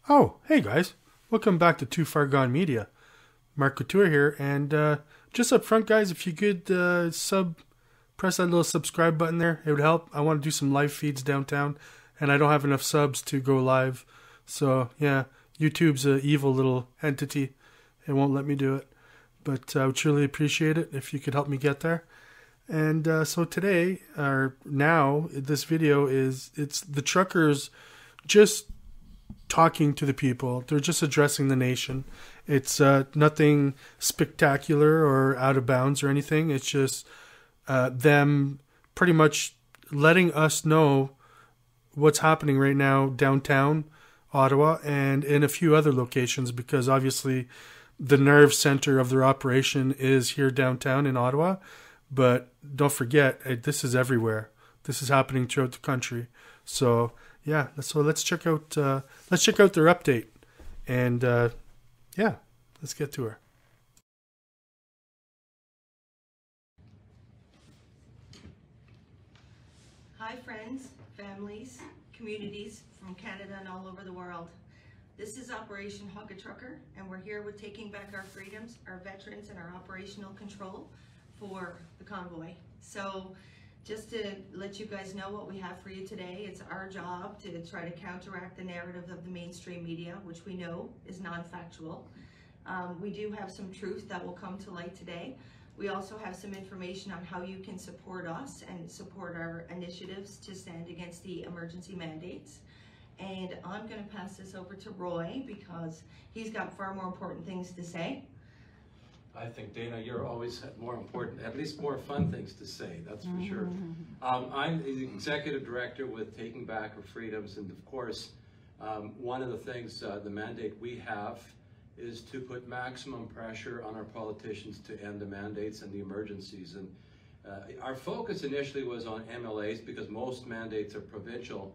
Oh, hey guys. Welcome back to Too Far Gone Media. Mark Couture here, and just up front, guys, if you could press that little subscribe button there, it would help. I want to do some live feeds downtown, and I don't have enough subs to go live. So, yeah, YouTube's an evil little entity. It won't let me do it. But I would truly appreciate it if you could help me get there. And so today, or now, this video it's the truckers just talking to the people. They're just addressing the nation. It's nothing spectacular or out of bounds or anything. It's just them pretty much letting us know what's happening right now downtown Ottawa and in a few other locations, because obviously the nerve center of their operation is here downtown in Ottawa. But don't forget, this is everywhere. This is happening throughout the country. So yeah, so let's check out their update, and yeah, let's get to her. Hi friends, families, communities from Canada and all over the world. This is Operation Hug a Trucker, and we're here with taking back our freedoms, our veterans, and our operational control for the convoy. So just to let you guys know what we have for you today, it's our job to try to counteract the narrative of the mainstream media, which we know is non-factual. We do have some truth that will come to light today. We also have some information on how you can support us and support our initiatives to stand against the emergency mandates. And I'm going to pass this over to Roy because he's got far more important things to say. I think, Dana, you're always more important, at least more fun things to say, that's for sure. I'm the executive director with Taking Back Our Freedoms, and of course, one of the things, the mandate we have is to put maximum pressure on our politicians to end the mandates and the emergencies. And our focus initially was on MLAs because most mandates are provincial.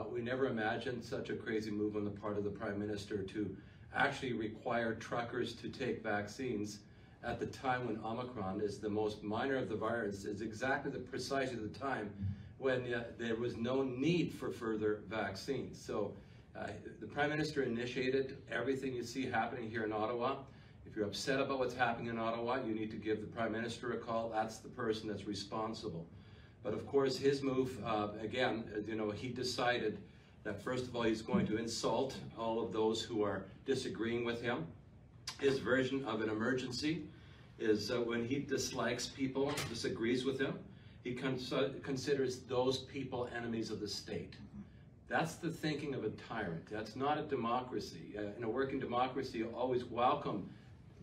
We never imagined such a crazy move on the part of the Prime Minister to actually require truckers to take vaccines at the time when Omicron is the most minor of the virus, is exactly precisely the time when there was no need for further vaccines. So the Prime Minister initiated everything you see happening here in Ottawa. If you're upset about what's happening in Ottawa, you need to give the Prime Minister a call. That's the person that's responsible. But of course, his move, again, he decided that first of all, he's going to insult all of those who are disagreeing with him. His version of an emergency is when he dislikes people, disagrees with him, he considers those people enemies of the state. That's the thinking of a tyrant. That's not a democracy. In a working democracy, you always welcome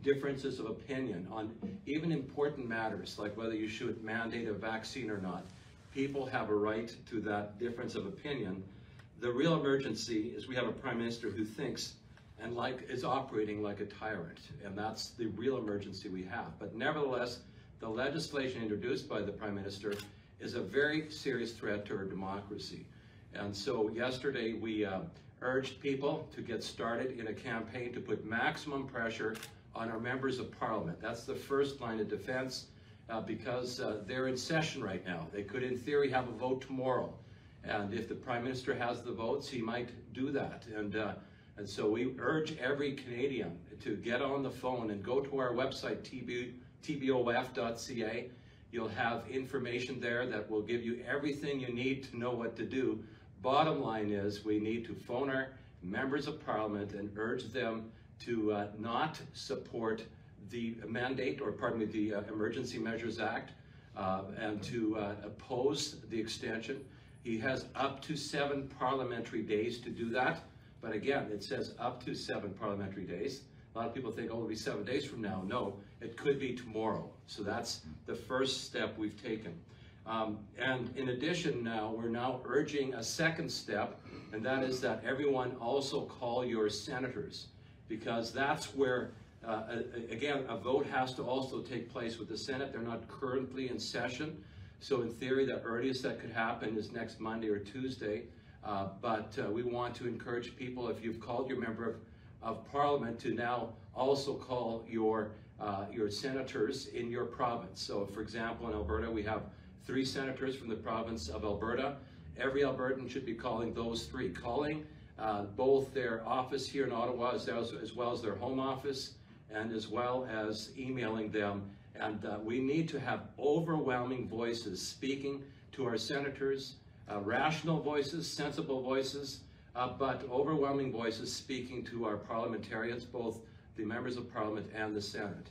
differences of opinion on even important matters, like whether you should mandate a vaccine or not. People have a right to that difference of opinion. The real emergency is we have a Prime Minister who thinks and is operating like a tyrant, and that's the real emergency we have. But nevertheless, the legislation introduced by the Prime Minister is a very serious threat to our democracy. And so yesterday we urged people to get started in a campaign to put maximum pressure on our members of Parliament. That's the first line of defense because they're in session right now. They could, in theory, have a vote tomorrow. And if the Prime Minister has the votes, he might do that. And so we urge every Canadian to get on the phone and go to our website, tbof.ca. You'll have information there that will give you everything you need to know what to do. Bottom line is we need to phone our members of Parliament and urge them to not support the mandate, or pardon me, the Emergency Measures Act, and to oppose the extension. He has up to 7 parliamentary days to do that. But again, it says up to 7 parliamentary days. A lot of people think, oh, it'll be 7 days from now. No, it could be tomorrow. So that's the first step we've taken. And in addition now, we're now urging a second step, and that is that everyone also call your senators, because that's where, again, a vote has to also take place with the Senate. They're not currently in session. So in theory, the earliest that could happen is next Monday or Tuesday. But we want to encourage people, if you've called your member of Parliament, to now also call your senators in your province. So for example, in Alberta, we have 3 senators from the province of Alberta. Every Albertan should be calling those 3. Calling both their office here in Ottawa as well as their home office, and as well as emailing them. And we need to have overwhelming voices speaking to our senators, rational voices, sensible voices, but overwhelming voices speaking to our parliamentarians, both the members of Parliament and the Senate.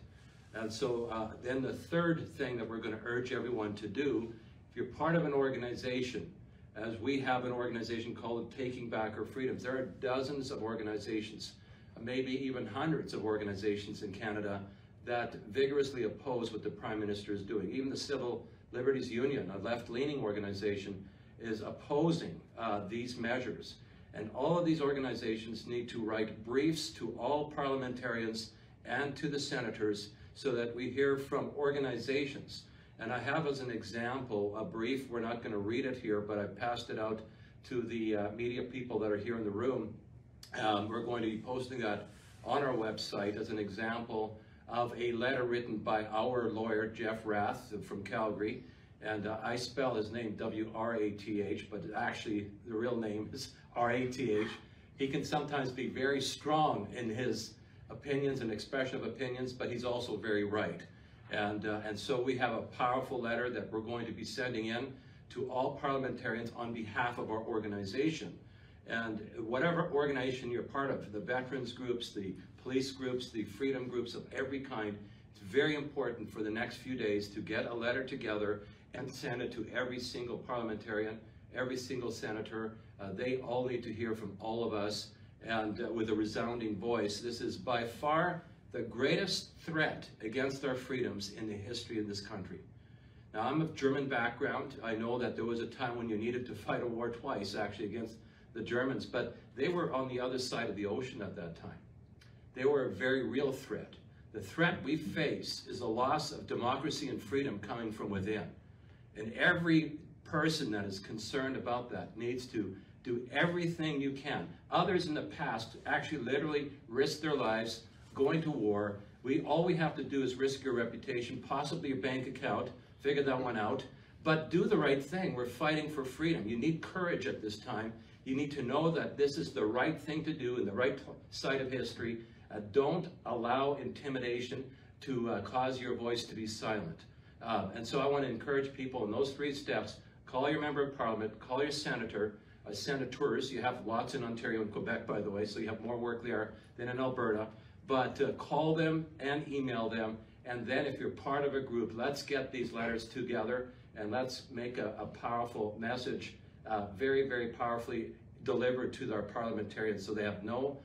And so then the third thing that we're going to urge everyone to do, if you're part of an organization, as we have an organization called Taking Back Our Freedoms, there are dozens of organizations, maybe even hundreds of organizations in Canada that vigorously oppose what the Prime Minister is doing. Even the Civil Liberties Union, a left-leaning organization, is opposing these measures. And all of these organizations need to write briefs to all parliamentarians and to the senators so that we hear from organizations. And I have as an example a brief, we're not going to read it here, but I passed it out to the media people that are here in the room. We're going to be posting that on our website as an example of a letter written by our lawyer, Jeff Rath from Calgary. And I spell his name W-R-A-T-H, but actually the real name is R-A-T-H. He can sometimes be very strong in his opinions and expression of opinions, but he's also very right. And so we have a powerful letter that we're going to be sending in to all parliamentarians on behalf of our organization. And whatever organization you're part of, the veterans groups, the police groups, the freedom groups of every kind, it's very important for the next few days to get a letter together and send it to every single parliamentarian, every single senator. They all need to hear from all of us, and with a resounding voice. This is by far the greatest threat against our freedoms in the history of this country. Now, I'm of German background. I know that there was a time when you needed to fight a war twice, actually, against the Germans, but they were on the other side of the ocean at that time. They were a very real threat. The threat we face is the loss of democracy and freedom coming from within. And every person that is concerned about that needs to do everything you can. Others in the past actually literally risked their lives going to war. All we have to do is risk your reputation, possibly your bank account, figure that one out, but do the right thing. We're fighting for freedom. You need courage at this time. You need to know that this is the right thing to do in the right side of history. Don't allow intimidation to cause your voice to be silent. And so I want to encourage people in those 3 steps. Call your member of parliament, call your senator, senators. You have lots in Ontario and Quebec, by the way, so you have more work there than in Alberta. But call them and email them. And then if you're part of a group, let's get these letters together and let's make a powerful message, very, very powerfully delivered to our parliamentarians so they have no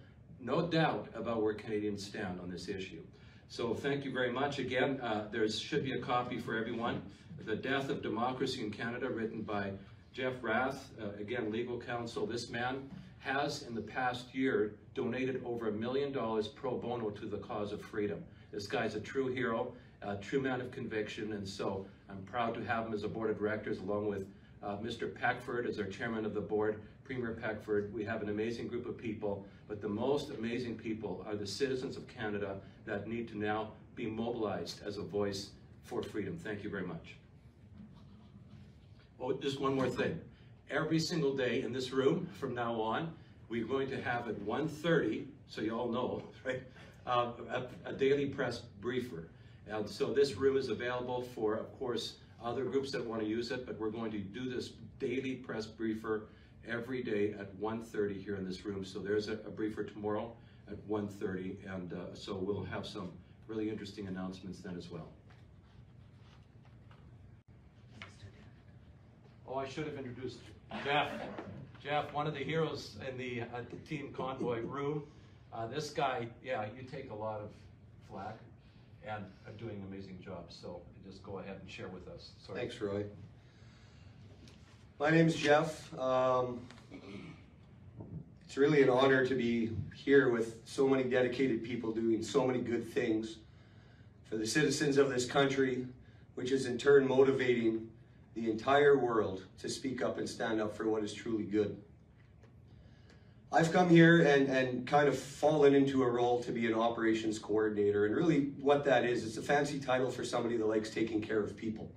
doubt about where Canadians stand on this issue. So thank you very much. Again, there should be a copy for everyone. The Death of Democracy in Canada, written by Jeff Rath, again, legal counsel. This man has, in the past year, donated over $1 million pro bono to the cause of freedom. This guy's a true hero, a true man of conviction, and so I'm proud to have him as a board of directors, along with Mr. Peckford as our chairman of the board, Premier Peckford. We have an amazing group of people, but the most amazing people are the citizens of Canada that need to now be mobilized as a voice for freedom. Thank you very much. Oh, just one more thing. Every single day in this room from now on, we're going to have at 1:30, so you all know, right, a daily press briefer. And so this room is available for, of course, other groups that want to use it, but we're going to do this daily press briefer every day at 1:30 here in this room. So there's a briefer tomorrow at 1:30, and so we'll have some really interesting announcements then as well. Oh, I should have introduced Jeff. Jeff, one of the heroes in the Team Convoy room. This guy, yeah, you take a lot of flack and are doing an amazing job. So just go ahead and share with us. Sorry. Thanks, Roy. My name's Jeff. It's really an honor to be here with so many dedicated people doing so many good things for the citizens of this country, which is in turn motivating the entire world to speak up and stand up for what is truly good. I've come here and kind of fallen into a role to be an operations coordinator, and really what that is, it's a fancy title for somebody that likes taking care of people.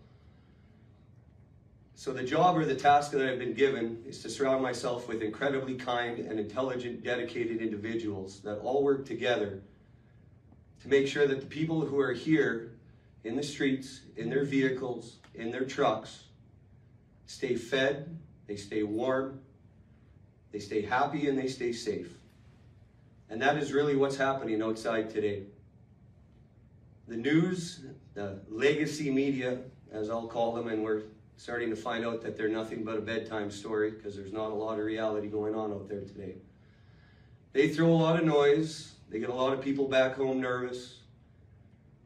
So the job or the task that I've been given is to surround myself with incredibly kind and intelligent, dedicated individuals that all work together to make sure that the people who are here in the streets, in their vehicles, in their trucks, stay fed, they stay warm, they stay happy, and they stay safe. And that is really what's happening outside today. The news, the legacy media, as I'll call them, and we're starting to find out that they're nothing but a bedtime story because there's not a lot of reality going on out there today. They throw a lot of noise. They get a lot of people back home nervous.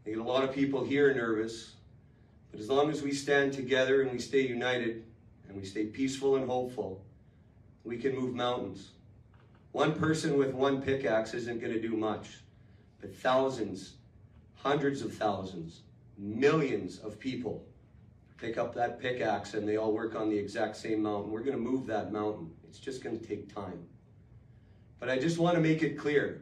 They get a lot of people here nervous. But as long as we stand together and we stay united and we stay peaceful and hopeful, we can move mountains. One person with one pickaxe isn't going to do much, but thousands, hundreds of thousands, millions of people pick up that pickaxe and they all work on the exact same mountain. We're going to move that mountain. It's just going to take time. But I just want to make it clear.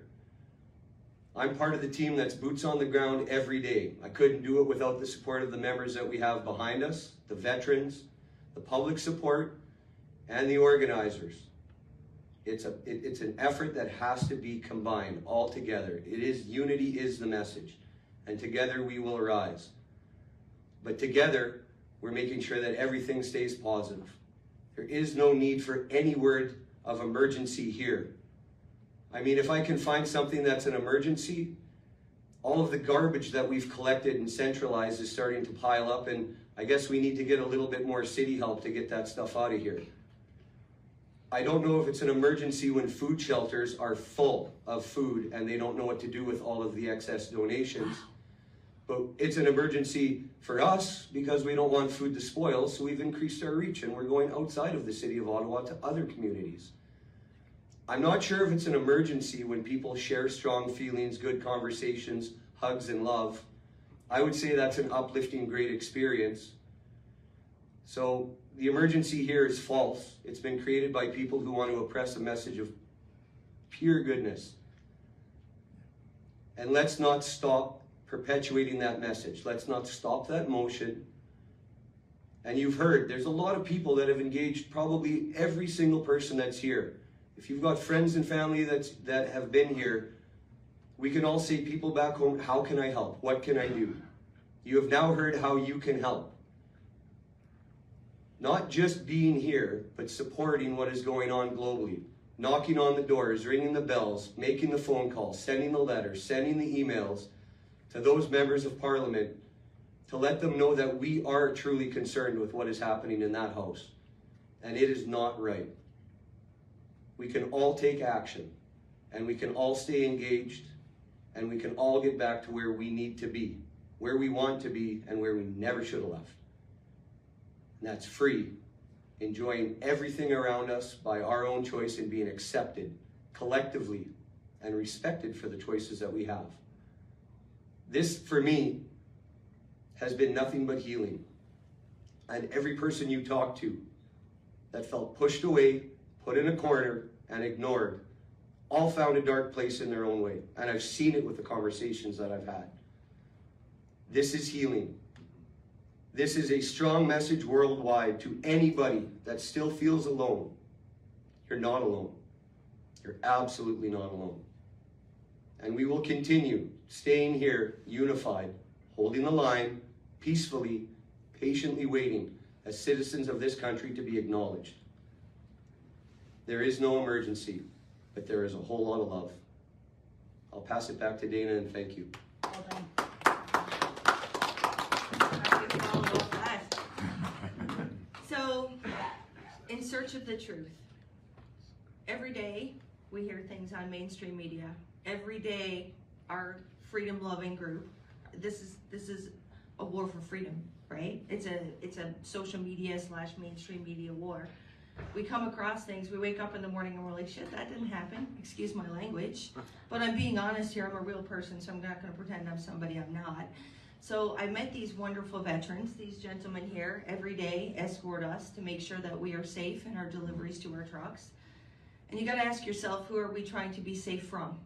I'm part of the team that's boots on the ground every day. I couldn't do it without the support of the members that we have behind us, the veterans, the public support, and the organizers. It's an effort that has to be combined all together. Unity is the message, and together we will arise. But together, we're making sure that everything stays positive. There is no need for any word of emergency here. I mean, if I can find something that's an emergency, all of the garbage that we've collected and centralized is starting to pile up, and I guess we need to get a little bit more city help to get that stuff out of here. I don't know if it's an emergency when food shelters are full of food and they don't know what to do with all of the excess donations. But it's an emergency for us because we don't want food to spoil, so we've increased our reach and we're going outside of the city of Ottawa to other communities. I'm not sure if it's an emergency when people share strong feelings, good conversations, hugs, and love. I would say that's an uplifting, great experience. So the emergency here is false. It's been created by people who want to oppress a message of pure goodness. And let's not stop perpetuating that message. Let's not stop that motion. And you've heard, there's a lot of people that have engaged, probably every single person that's here. If you've got friends and family that have been here, we can all say, people back home, how can I help? What can I do? You have now heard how you can help. Not just being here, but supporting what is going on globally. Knocking on the doors, ringing the bells, making the phone calls, sending the letters, sending the emails to those members of Parliament to let them know that we are truly concerned with what is happening in that house. And it is not right. We can all take action, and we can all stay engaged, and we can all get back to where we need to be, where we want to be, and where we never should have left. And that's free, enjoying everything around us by our own choice and being accepted collectively and respected for the choices that we have. This, for me, has been nothing but healing. And every person you talk to that felt pushed away, put in a corner, and ignored, all found a dark place in their own way. And I've seen it with the conversations that I've had. This is healing. This is a strong message worldwide to anybody that still feels alone. You're not alone. You're absolutely not alone. And we will continue staying here, unified, holding the line, peacefully, patiently waiting as citizens of this country to be acknowledged. There is no emergency, but there is a whole lot of love. I'll pass it back to Dana, and thank you. Well done. So, in search of the truth, every day we hear things on mainstream media. Every day our freedom-loving group, this is a war for freedom, right? It's a social media / mainstream media war. We come across things, we wake up in the morning and we're like, shit, that didn't happen. Excuse my language. But I'm being honest here, I'm a real person, so I'm not gonna pretend I'm somebody I'm not. So I met these wonderful veterans, these gentlemen here, every day escort us to make sure that we are safe in our deliveries to our trucks. And you gotta ask yourself, who are we trying to be safe from?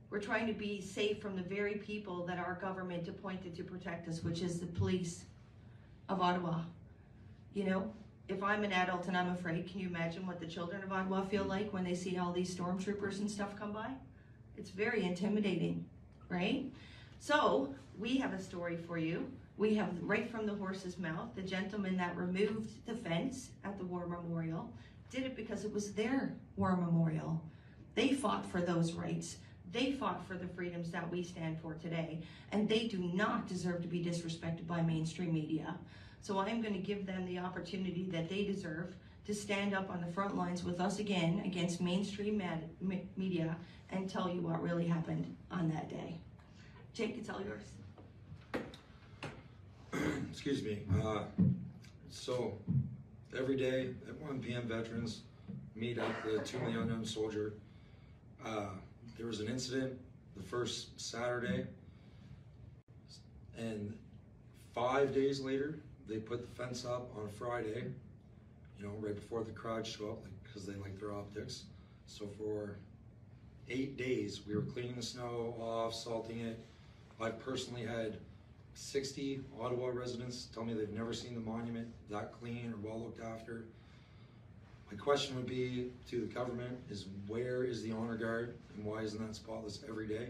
We're trying to be safe from the very people that our government appointed to protect us, which is the police of Ottawa. You know, if I'm an adult and I'm afraid, can you imagine what the children of Ottawa feel like when they see all these stormtroopers and stuff come by? It's very intimidating, right? So we have a story for you. We have right from the horse's mouth, the gentleman that removed the fence at the War Memorial did it because it was their War Memorial. They fought for those rights. They fought for the freedoms that we stand for today, and they do not deserve to be disrespected by mainstream media. So I am going to give them the opportunity that they deserve to stand up on the front lines with us again against mainstream media and tell you what really happened on that day. Jake, it's all yours. Excuse me. So every day at 1 p.m. veterans meet at the Tomb of the Unknown Soldier. There was an incident the first Saturday, and 5 days later they put the fence up on a Friday, you know, right before the crowd show up, because they like their optics. So for 8 days we were cleaning the snow off, salting it. I've personally had 60 Ottawa residents tell me they've never seen the monument that clean or well looked after. My question would be to the government is, where is the honor guard and why isn't that spotless every day?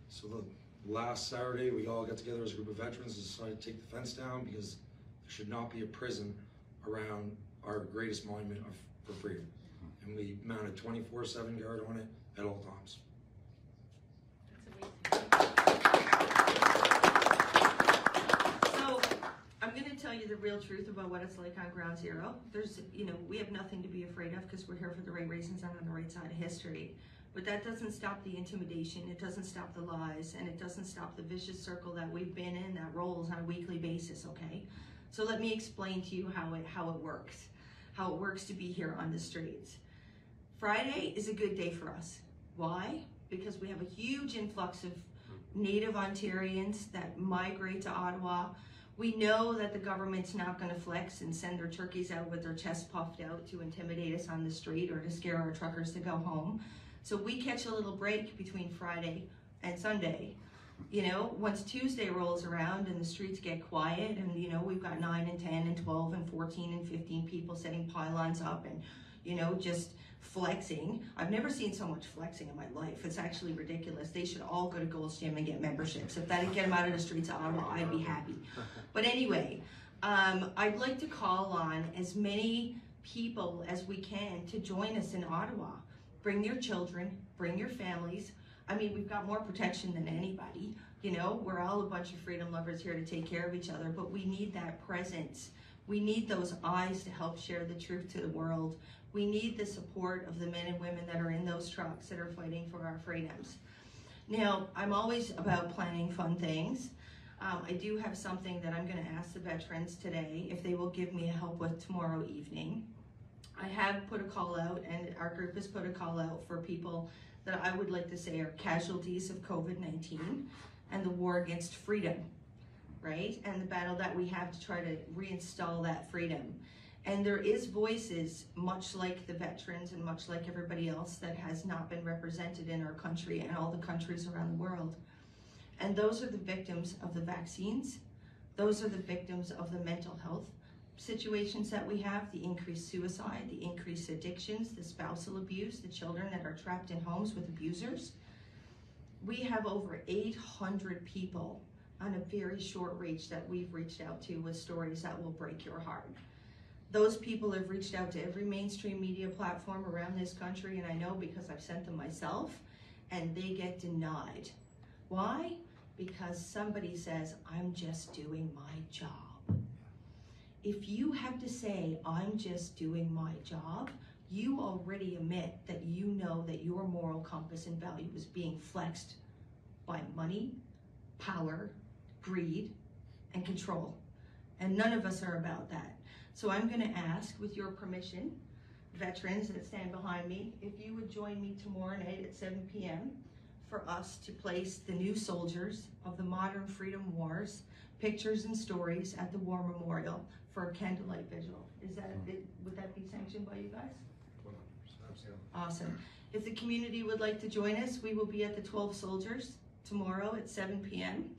So the last Saturday we all got together as a group of veterans and decided to take the fence down because there should not be a prison around our greatest monument for freedom. And we mounted 24/7 guard on it at all times. Tell you the real truth about what it's like on ground zero. There's, you know, we have nothing to be afraid of because we're here for the right reasons and on the right side of history. But that doesn't stop the intimidation, it doesn't stop the lies, and it doesn't stop the vicious circle that we've been in that rolls on a weekly basis, okay? So let me explain to you how it works to be here on the streets. Friday is a good day for us. Why? Because we have a huge influx of Native Ontarians that migrate to Ottawa. We know that the government's not going to flex and send their turkeys out with their chests puffed out to intimidate us on the street or to scare our truckers to go home. So we catch a little break between Friday and Sunday. You know, once Tuesday rolls around and the streets get quiet and, you know, we've got 9 and 10 and 12 and 14 and 15 people setting pylons up and, you know, just flexing. I've never seen so much flexing in my life. It's actually ridiculous. They should all go to Gold's Gym and get memberships. If that'd get them out of the streets of Ottawa, I'd be happy. But anyway, I'd like to call on as many people as we can to join us in Ottawa. Bring your children, bring your families. I mean, we've got more protection than anybody. You know, we're all a bunch of freedom lovers here to take care of each other, but we need that presence. We need those eyes to help share the truth to the world. We need the support of the men and women that are in those trucks that are fighting for our freedoms. Now, I'm always about planning fun things. I do have something that I'm going to ask the veterans today if they will give me a help with tomorrow evening. I have put a call out, and our group has put a call out for people that I would like to say are casualties of COVID-19 and the war against freedom, right? And the battle that we have to try to reinstall that freedom. And there is voices, much like the veterans and much like everybody else, that has not been represented in our country and all the countries around the world. And those are the victims of the vaccines. Those are the victims of the mental health situations that we have, the increased suicide, the increased addictions, the spousal abuse, the children that are trapped in homes with abusers. We have over 800 people on a very short reach that we've reached out to with stories that will break your heart. Those people have reached out to every mainstream media platform around this country, and I know because I've sent them myself, and they get denied. Why? Because somebody says, I'm just doing my job. If you have to say, I'm just doing my job, you already admit that you know that your moral compass and value is being flexed by money, power, greed, and control. And none of us are about that. So I'm going to ask, with your permission, veterans that stand behind me, if you would join me tomorrow night at 7 p.m. for us to place the new soldiers of the modern freedom wars, pictures and stories at the War Memorial for a candlelight vigil. Is that would that be sanctioned by you guys? 100%. Awesome. If the community would like to join us, we will be at the 12 Soldiers tomorrow at 7 p.m.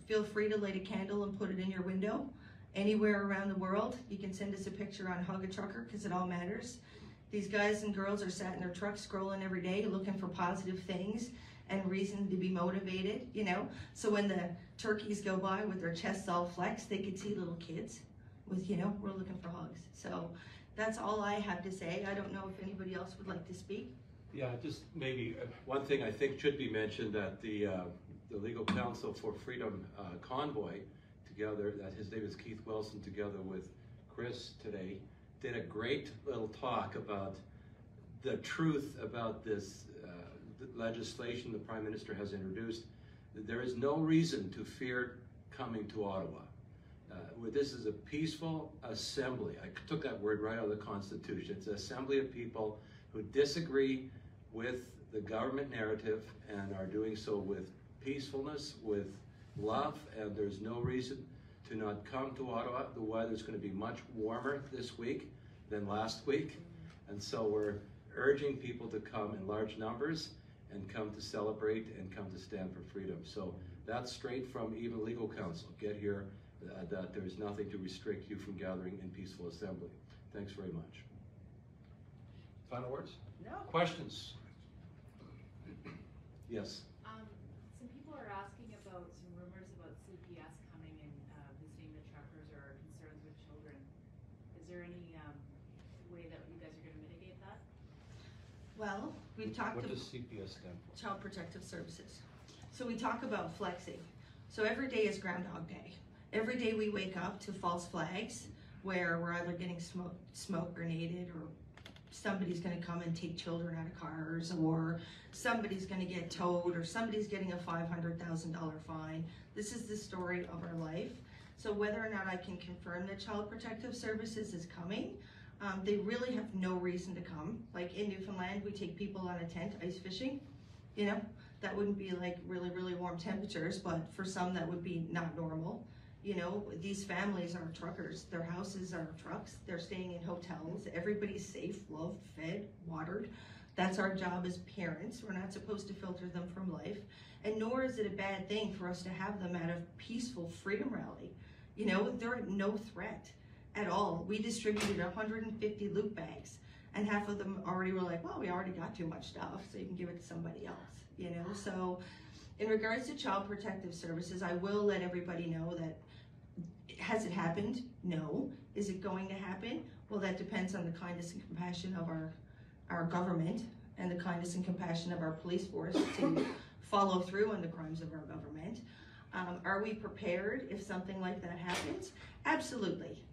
Feel free to light a candle and put it in your window anywhere around the world, you can send us a picture on Hug a Trucker, because it all matters. These guys and girls are sat in their trucks scrolling every day looking for positive things and reason to be motivated, you know? So when the turkeys go by with their chests all flexed, they could see little kids with, you know, we're looking for hugs. So that's all I have to say. I don't know if anybody else would like to speak. Yeah, just maybe one thing I think should be mentioned, that the legal counsel for Freedom Convoy, together, that his name is Keith Wilson, together with Chris today, did a great little talk about the truth about this legislation the Prime Minister has introduced. There is no reason to fear coming to Ottawa. This is a peaceful assembly. I took that word right out of the Constitution. It's an assembly of people who disagree with the government narrative and are doing so with peacefulness, with love, and there's no reason to not come to Ottawa. The weather's going to be much warmer this week than last week, and so we're urging people to come in large numbers and come to celebrate and come to stand for freedom. So that's straight from even legal counsel. Get here, that there's nothing to restrict you from gathering in peaceful assembly. Thanks very much. Final words? No. Questions? Yes. Some people are asking about some rumors about CPS coming and visiting the truckers, or concerns with children. Is there any way that you guys are going to mitigate that? Well, we've talked What about does CPS stand for? Child Protective Services. So we talk about flexing. So every day is Groundhog Day. Every day we wake up to false flags where we're either getting smoke grenaded, or somebody's going to come and take children out of cars, or somebody's going to get towed, or somebody's getting a $500,000 fine. This is the story of our life. So whether or not I can confirm that Child Protective Services is coming, they really have no reason to come. Like in Newfoundland, we take people on a tent ice fishing. You know, that wouldn't be like really, really warm temperatures, but for some that would be not normal. You know, these families are truckers. Their houses are trucks. They're staying in hotels. Everybody's safe, loved, fed, watered. That's our job as parents. We're not supposed to filter them from life. And nor is it a bad thing for us to have them at a peaceful freedom rally. You know, they're at no threat at all. We distributed 150 loot bags, and half of them already were like, well, we already got too much stuff, so you can give it to somebody else, you know? So in regards to Child Protective Services, I will let everybody know that, has it happened? No. Is it going to happen? Well, that depends on the kindness and compassion of our government, and the kindness and compassion of our police force to follow through on the crimes of our government. Are we prepared if something like that happens? Absolutely.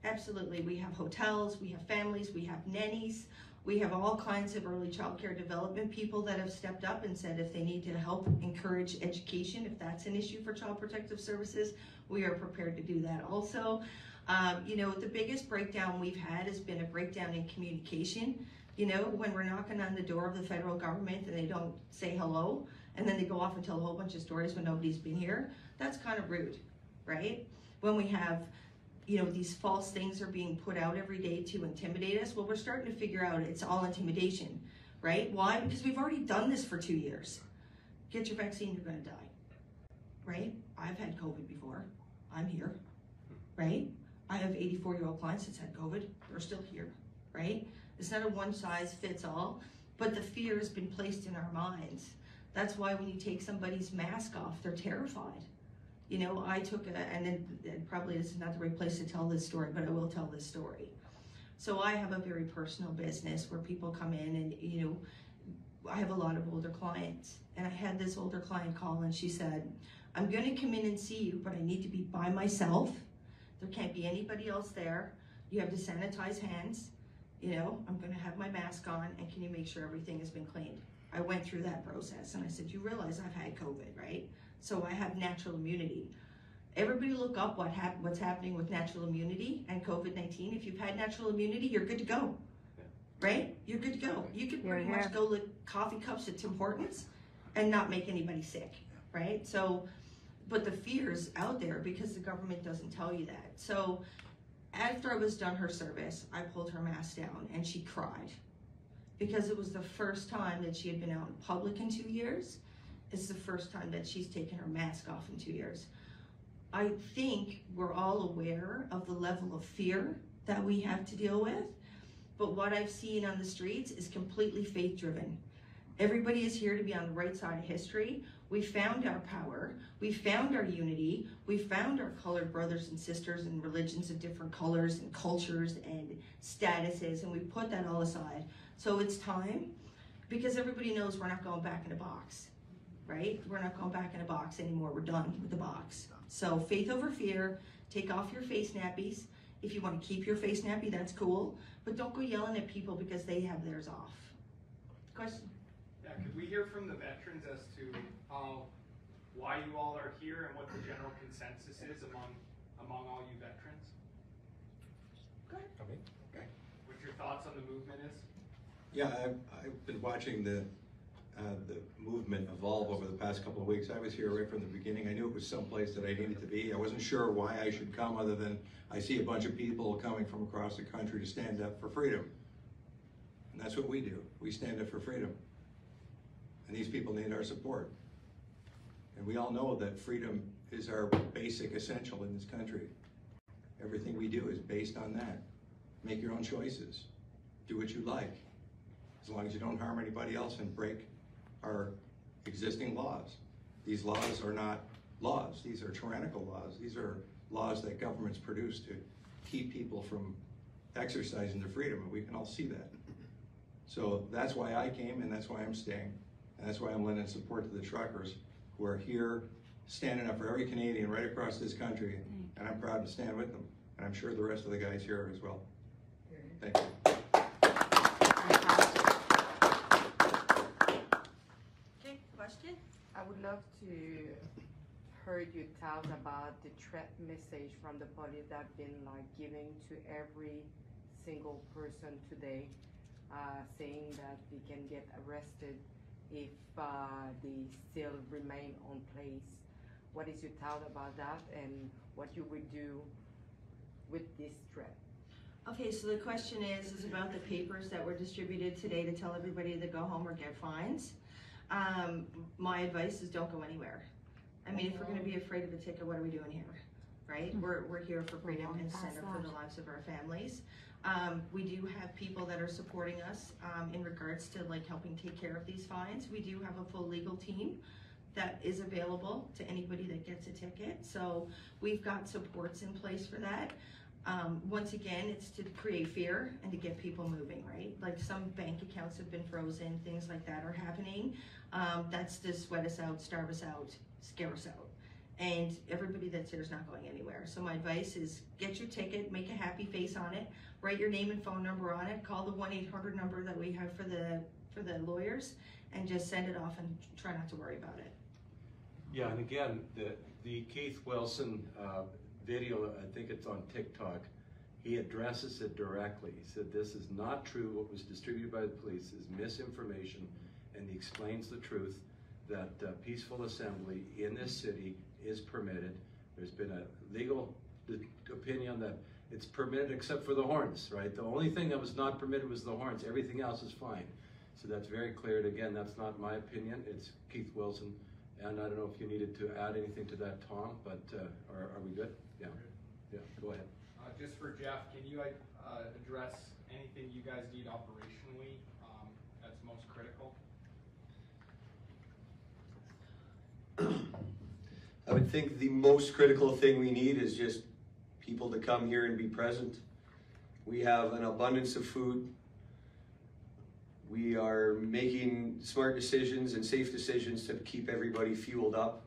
Absolutely. We have hotels, we have families, we have nannies, we have all kinds of early child care development people that have stepped up and said if they need to help encourage education, if that's an issue for Child Protective Services, we are prepared to do that also. You know, the biggest breakdown we've had has been a breakdown in communication. You know, when we're knocking on the door of the federal government and they don't say hello, and then they go off and tell a whole bunch of stories when nobody's been here, that's kind of rude, right? When we have, you know, these false things are being put out every day to intimidate us, well, we're starting to figure out it's all intimidation, right? Why? Because we've already done this for 2 years. Get your vaccine, you're gonna die, right? I've had COVID before, I'm here, right? I have 84-year-old clients that's had COVID, they're still here, right? It's not a one size fits all, but the fear has been placed in our minds. That's why when you take somebody's mask off, they're terrified. You know, I took and then probably this is not the right place to tell this story, but I will tell this story. So I have a very personal business where people come in and, you know, I have a lot of older clients. And I had this older client call and she said, I'm gonna come in and see you, but I need to be by myself. There can't be anybody else there. You have to sanitize hands. You know, I'm gonna have my mask on, and can you make sure everything has been cleaned? I went through that process and I said, you realize I've had COVID, right? So I have natural immunity. Everybody look up what's happening with natural immunity and COVID-19. If you've had natural immunity, you're good to go, right? You're good to go. You could pretty much go lick coffee cups at Tim Hortons and not make anybody sick, right? So, but the fear's out there because the government doesn't tell you that. So after I was done her service, I pulled her mask down and she cried because it was the first time that she had been out in public in 2 years. It's the first time that she's taken her mask off in 2 years. I think we're all aware of the level of fear that we have to deal with, but what I've seen on the streets is completely faith-driven. Everybody is here to be on the right side of history. We found our power, we found our unity, we found our colored brothers and sisters and religions of different colors and cultures and statuses, and we put that all aside. So it's time, because everybody knows we're not going back in a box, right? We're not going back in a box anymore. We're done with the box. So faith over fear, take off your face nappies. If you want to keep your face nappy, that's cool, but don't go yelling at people because they have theirs off. Question? Yeah, could we hear from the veterans as to why you all are here and what the general consensus is among all you veterans? Good. Okay. What your thoughts on the movement is? Yeah, I've been watching the movement evolve over the past couple of weeks. I was here right from the beginning. I knew it was someplace that I needed to be. I wasn't sure why I should come, other than I see a bunch of people coming from across the country to stand up for freedom. And that's what we do. We stand up for freedom. And these people need our support. And we all know that freedom is our basic essential in this country. Everything we do is based on that. Make your own choices. Do what you like, as long as you don't harm anybody else and break our existing laws. These laws are not laws. These are tyrannical laws. These are laws that governments produce to keep people from exercising their freedom, and we can all see that. So that's why I came, and that's why I'm staying, and that's why I'm lending support to the truckers who are here standing up for every Canadian right across this country, and I'm proud to stand with them, and I'm sure the rest of the guys here are as well. Thank you. Okay, question? I would love to hear you tell about the threat message from the police that have been like giving to every single person today, saying that they can get arrested if they still remain on place. What is your thought about that, and what you would do with this threat? Okay, so the question is about the papers that were distributed today to tell everybody to go home or get fines. My advice is don't go anywhere. I mean, if we're gonna be afraid of a ticket, what are we doing here, right? We're here for freedom and center for the lives of our families. We do have people that are supporting us in regards to like helping take care of these fines. We do have a full legal team that is available to anybody that gets a ticket. So we've got supports in place for that. Once again, it's to create fear and to get people moving, right? Like some bank accounts have been frozen, things like that are happening. That's to sweat us out, starve us out, scare us out. And everybody that's here is not going anywhere. So my advice is get your ticket, make a happy face on it, write your name and phone number on it, call the 1-800 number that we have for the lawyers, and just send it off and try not to worry about it. Yeah, and again, the Keith Wilson video, I think it's on TikTok, he addresses it directly. He said this is not true. What was distributed by the police is misinformation, and he explains the truth that peaceful assembly in this city is permitted. There's been a legal opinion that it's permitted except for the horns, right? The only thing that was not permitted was the horns. Everything else is fine. So that's very clear. And again, that's not my opinion. It's Keith Wilson. And I don't know if you needed to add anything to that, Tom, but are we good? Yeah. Yeah, go ahead. Just for Jeff, can you address anything you guys need operationally that's most critical? I would think the most critical thing we need is just people to come here and be present. We have an abundance of food. We are making smart decisions and safe decisions to keep everybody fueled up,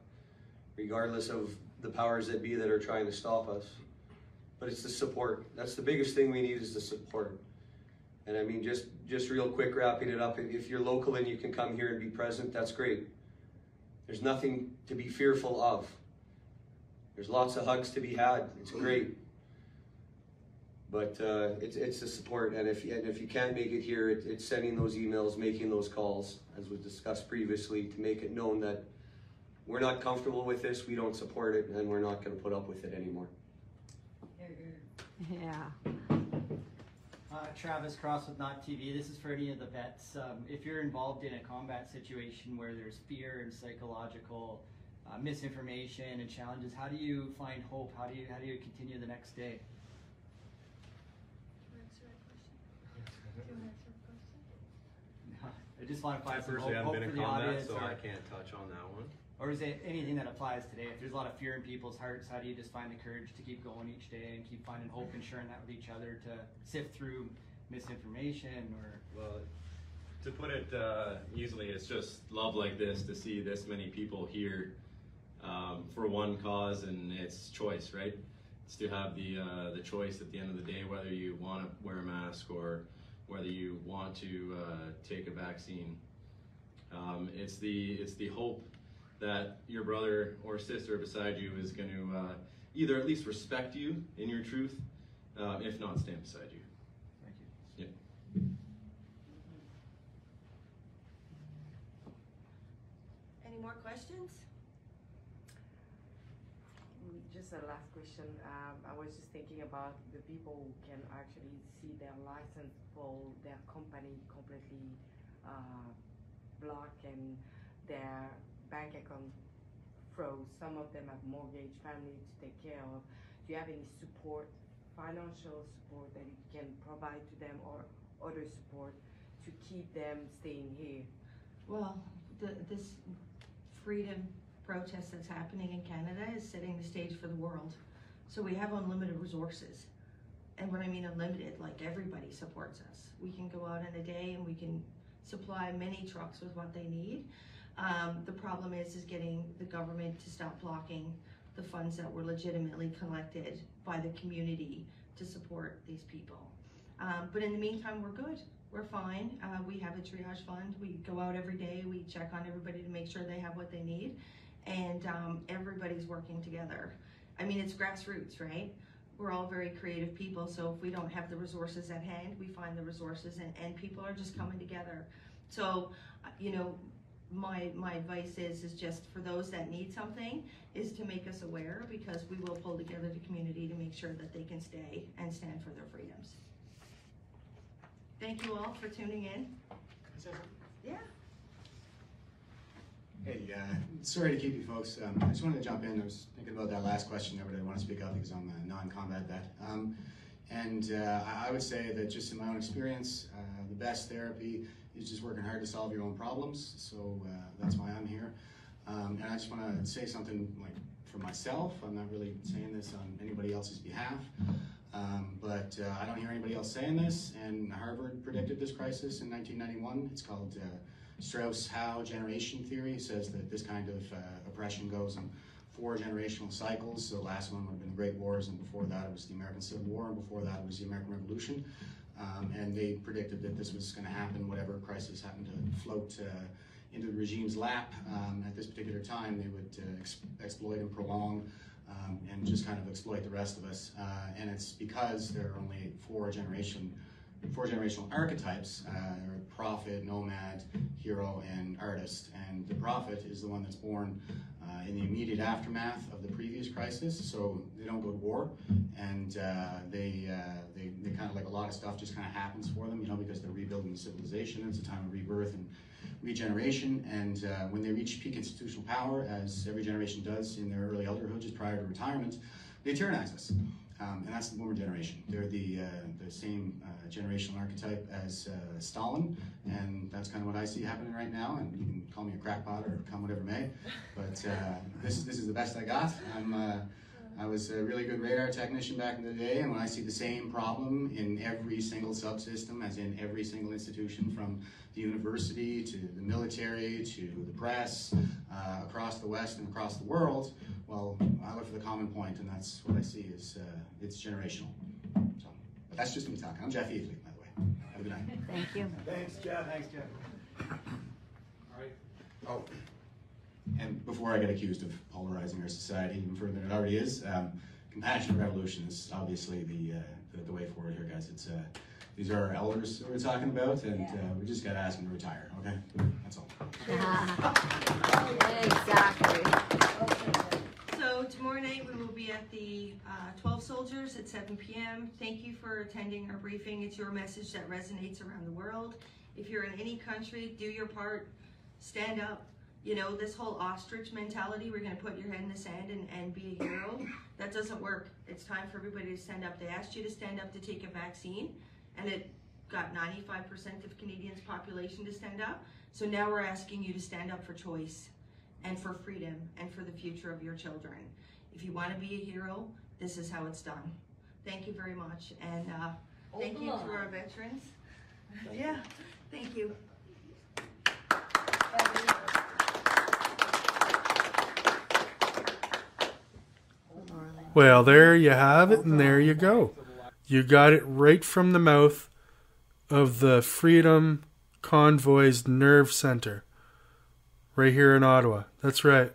regardless of the powers that be that are trying to stop us. But it's the support. That's the biggest thing we need, is the support. And I mean, just real quick, wrapping it up, if you're local and you can come here and be present, that's great. There's nothing to be fearful of. There's lots of hugs to be had. It's great. But it's the support, and if you can't make it here, it's sending those emails, making those calls, as was discussed previously, to make it known that we're not comfortable with this, we don't support it, and we're not going to put up with it anymore. Yeah. Travis Cross with Not TV. This is for any of the vets. If you're involved in a combat situation where there's fear and psychological misinformation and challenges. How do you find hope? How do you continue the next day? I just want to find some personally hope haven't been for in the combat, audience, so or, I can't touch on that one. or is it anything that applies today? If there's a lot of fear in people's hearts, how do you just find the courage to keep going each day and keep finding hope and sharing that with each other to sift through misinformation? Or Well, to put it easily, it's just love like this, to see this many people here for one cause, and it's choice, right? It's to have the choice at the end of the day, whether you want to wear a mask or whether you want to take a vaccine. It's the hope that your brother or sister beside you is going to either at least respect you in your truth, if not stand beside you. thank you. Yeah. Any more questions? Just a last question. I was just thinking about the people who can actually see their license for their company completely blocked and their bank account froze. Some of them have mortgage, family to take care of. Do you have any support, financial support that you can provide to them, or other support to keep them staying here? Well, this freedom protest that's happening in Canada is setting the stage for the world. So we have unlimited resources. And when I mean unlimited, like everybody supports us. We can go out in a day and we can supply many trucks with what they need. The problem is getting the government to stop blocking the funds that were legitimately collected by the community to support these people. But in the meantime, we're good. We're fine. We have a triage fund. We go out every day. We check on everybody to make sure they have what they need. And everybody's working together. I mean, it's grassroots, right? We're all very creative people, so if we don't have the resources at hand, we find the resources, and people are just coming together. So, you know, my advice is just for those that need something, is to make us aware, because we will pull together the community to make sure that they can stay and stand for their freedoms. Thank you all for tuning in. Yeah. Hey, sorry to keep you folks. I just wanted to jump in. I was thinking about that last question there, but I didn't want to speak up because I'm a non-combat vet. I would say that just in my own experience, the best therapy is just working hard to solve your own problems. So that's why I'm here. And I just want to say something like for myself. I'm not really saying this on anybody else's behalf. But I don't hear anybody else saying this, and Harvard predicted this crisis in 1991. It's called Strauss-Howe generation theory. It says that this kind of oppression goes in 4 generational cycles. So the last one would have been the Great Wars, and before that it was the American Civil War, and before that it was the American Revolution. And they predicted that this was going to happen, whatever crisis happened to float into the regime's lap. At this particular time, they would exploit and prolong and just kind of exploit the rest of us. And it's because there are only 4 generational archetypes, prophet, nomad, hero, and artist. And the prophet is the one that's born in the immediate aftermath of the previous crisis, so they don't go to war, and they kind of, like, a lot of stuff just kind of happens for them, you know, because they're rebuilding the civilization. It's a time of rebirth and regeneration, and when they reach peak institutional power, as every generation does in their early elderhood, just prior to retirement, they tyrannize us. And that's the boomer generation. They're the same generational archetype as Stalin, and that's kind of what I see happening right now. And you can call me a crackpot or come whatever may, but this is the best I got. I was a really good radar technician back in the day, and when I see the same problem in every single subsystem, as in every single institution, from the university to the military to the press, across the West and across the world, well, I look for the common point, and that's what I see is it's generational. So, but that's just me talking. I'm Jeff Eatley, by the way. Have a good night. Thank you. Thanks, Jeff. Thanks, Jeff. All right. Oh, and before I get accused of polarizing our society even further than it already is, compassionate revolution is obviously the way forward here, guys. It's these are our elders that we're talking about, and we just got to ask them to retire. Okay, that's all. Exactly. So tomorrow night we will be at the 12 Soldiers at 7 p.m. Thank you for attending our briefing. It's your message that resonates around the world. If you're in any country, do your part. Stand up. You know, this whole ostrich mentality, we're going to put your head in the sand and be a hero, that doesn't work. It's time for everybody to stand up. They asked you to stand up to take a vaccine, and it got 95% of Canadians' population to stand up. So now we're asking you to stand up for choice and for freedom and for the future of your children. If you want to be a hero, this is how it's done. Thank you very much. And thank you to our veterans. Yeah, thank you. Well, there you have it, and there you go. You got it right from the mouth of the Freedom Convoy's nerve center, right here in Ottawa. That's right.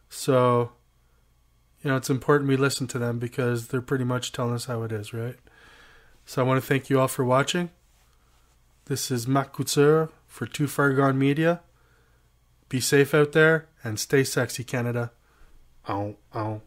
So, you know, it's important we listen to them because they're pretty much telling us how it is, right? So I want to thank you all for watching. This is Marc Couture for Too Far Gone Media. Be safe out there and stay sexy, Canada. Ow, ow.